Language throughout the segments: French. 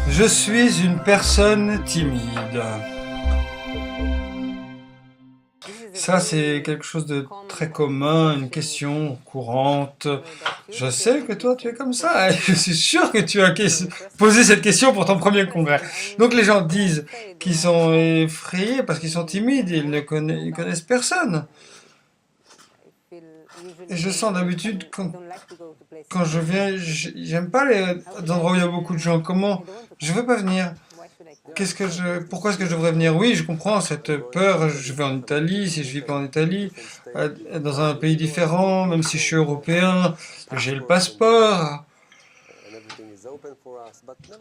Je suis une personne timide. Ça, c'est quelque chose de très commun, une question courante. Je sais que toi, tu es comme ça. Et je suis sûr que tu as posé cette question pour ton premier congrès. Donc les gens disent qu'ils sont effrayés parce qu'ils sont timides et ils connaissent personne. Et je sens d'habitude quand je viens, j'aime pas les endroits où il y a beaucoup de gens. Comment? Je veux pas venir. Pourquoi est-ce que je devrais venir? Oui, je comprends cette peur. Je vais en Italie, si je vis pas en Italie, dans un pays différent, même si je suis européen, j'ai le passeport,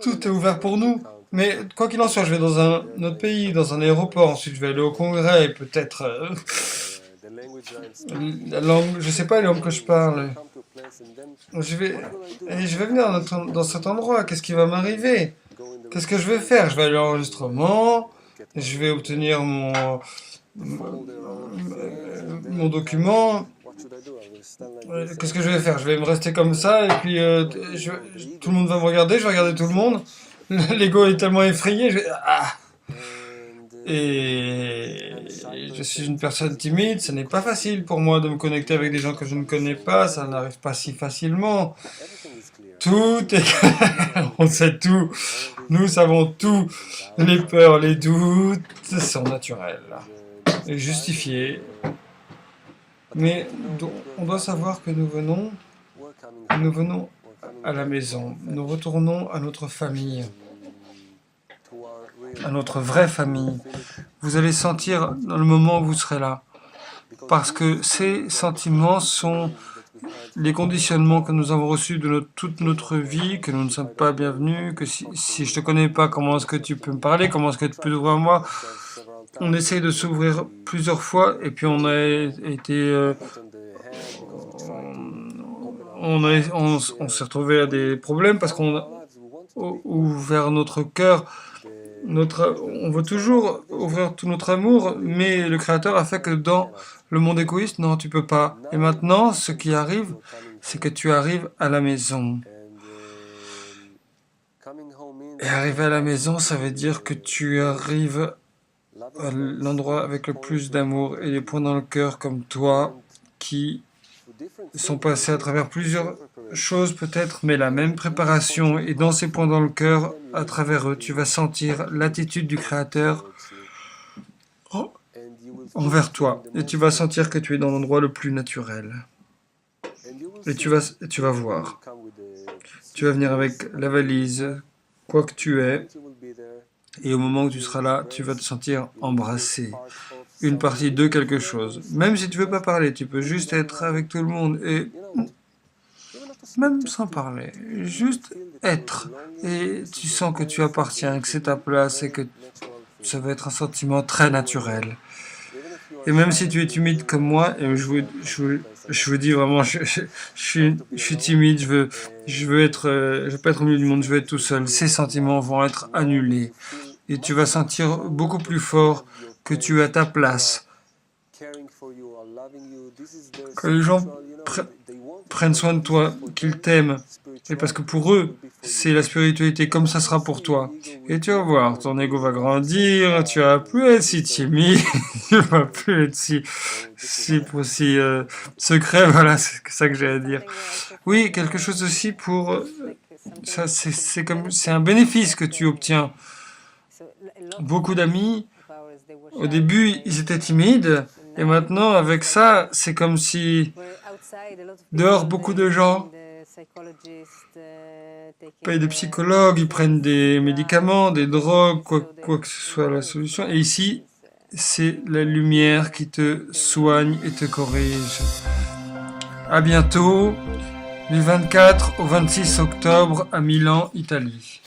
tout est ouvert pour nous. Mais quoi qu'il en soit, je vais dans un autre pays, dans un aéroport, ensuite je vais aller au congrès, et peut-être la langue, je sais pas les langues que je parle. Je vais venir dans cet endroit. Qu'est-ce qui va m'arriver? Qu'est-ce que je vais faire? Je vais aller à l'enregistrement, je vais obtenir mon document. Qu'est-ce que je vais faire? Je vais me rester comme ça et puis tout le monde va me regarder, je vais regarder tout le monde. L'ego est tellement effrayé, et je suis une personne timide, ce n'est pas facile pour moi de me connecter avec des gens que je ne connais pas, ça n'arrive pas si facilement. Tout est clair, on sait tout, nous savons tout. Les peurs, les doutes sont naturels et justifiés. Mais on doit savoir que nous venons à la maison, nous retournons à notre famille, à notre vraie famille. Vous allez sentir dans le moment où vous serez là, parce que ces sentiments sont les conditionnements que nous avons reçus de toute notre vie, que nous ne sommes pas bienvenus, que si je te connais pas, comment est-ce que tu peux me parler, comment est-ce que tu peux t'ouvrir à moi? On essaye de s'ouvrir plusieurs fois et puis on a été... on s'est retrouvé à des problèmes parce qu'on a ouvert notre cœur. On veut toujours ouvrir tout notre amour, mais le Créateur a fait que dans le monde égoïste, non, tu peux pas. Et maintenant, ce qui arrive, c'est que tu arrives à la maison. Et arriver à la maison, ça veut dire que tu arrives à l'endroit avec le plus d'amour et les points dans le cœur comme toi qui sont passés à travers plusieurs choses peut-être, mais la même préparation. Et dans ces points dans le cœur, à travers eux, tu vas sentir l'attitude du Créateur envers toi. Et tu vas sentir que tu es dans l'endroit le plus naturel. Et tu vas voir. Tu vas venir avec la valise, quoi que tu es. Et au moment où tu seras là, tu vas te sentir embrassé. Une partie de quelque chose. Même si tu veux pas parler, tu peux juste être avec tout le monde et même sans parler, juste être. Et tu sens que tu appartiens, que c'est ta place et que ça va être un sentiment très naturel. Et même si tu es timide comme moi, et je vous dis vraiment, je suis timide, je veux pas être au milieu du monde, je veux être tout seul. Ces sentiments vont être annulés. Et tu vas sentir beaucoup plus fort que tu es à ta place. Que les gens prennent soin de toi, qu'ils t'aiment. Et parce que pour eux, c'est la spiritualité, comme ça sera pour toi. Et tu vas voir, ton ego va grandir, tu vas plus être si timide, tu vas plus être si secret, voilà, c'est ça que j'ai à dire. Oui, quelque chose aussi pour... ça, c'est un bénéfice que tu obtiens. Beaucoup d'amis, au début, ils étaient timides, et maintenant, avec ça, c'est comme si dehors, beaucoup de gens payent des psychologues, ils prennent des médicaments, des drogues, quoi que ce soit la solution. Et ici, c'est la lumière qui te soigne et te corrige. À bientôt, du 24 au 26 octobre à Milan, Italie.